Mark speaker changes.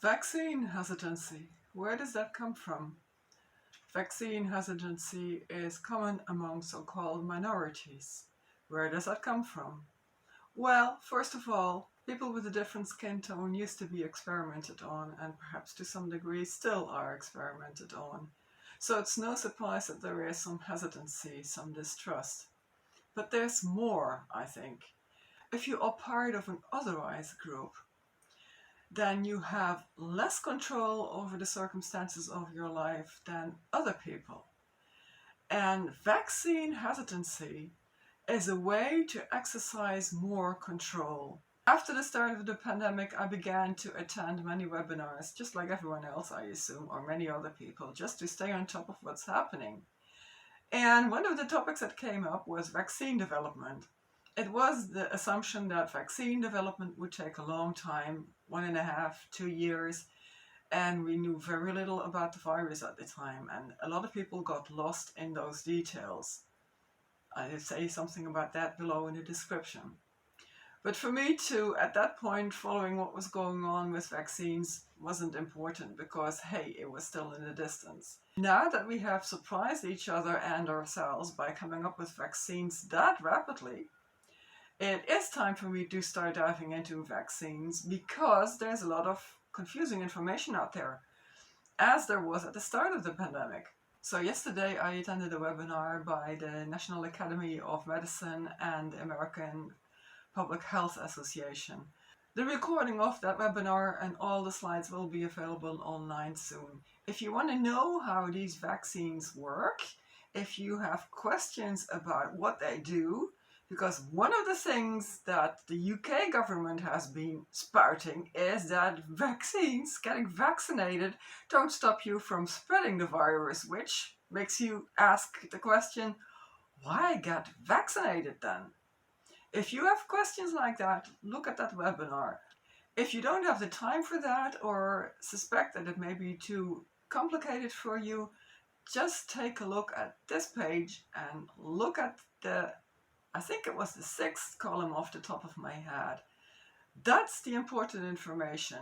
Speaker 1: Vaccine hesitancy. Where does that come from? Vaccine hesitancy is common among so-called minorities. Where does that come from? Well, first of all, people with a different skin tone used to be experimented on and perhaps to some degree still are experimented on. So it's no surprise that there is some hesitancy, some distrust. But there's more, I think. If you are part of an otherized group, then you have less control over the circumstances of your life than other people. And vaccine hesitancy is a way to exercise more control. After the start of the pandemic, I began to attend many webinars, just like everyone else, I assume, or many other people, just to stay on top of what's happening. And one of the topics that came up was vaccine development. It was the assumption that vaccine development would take a long time, 1.5, 2 years, and we knew very little about the virus at the time, and a lot of people got lost in those details. I'll say something about that below in the description. But for me too, at that point, following what was going on with vaccines wasn't important because, hey, it was still in the distance. Now that we have surprised each other and ourselves by coming up with vaccines that rapidly, it is time for me to start diving into vaccines because there's a lot of confusing information out there, as there was at the start of the pandemic. So yesterday I attended a webinar by the National Academy of Medicine and the American Public Health Association. The recording of that webinar and all the slides will be available online soon. If you want to know how these vaccines work, if you have questions about what they do, because one of the things that the UK government has been spouting is that vaccines, getting vaccinated, don't stop you from spreading the virus, which makes you ask the question, why get vaccinated then? If you have questions like that, look at that webinar. If you don't have the time for that or suspect that it may be too complicated for you, just take a look at this page and look at I think it was the 6th column off the top of my head. That's the important information.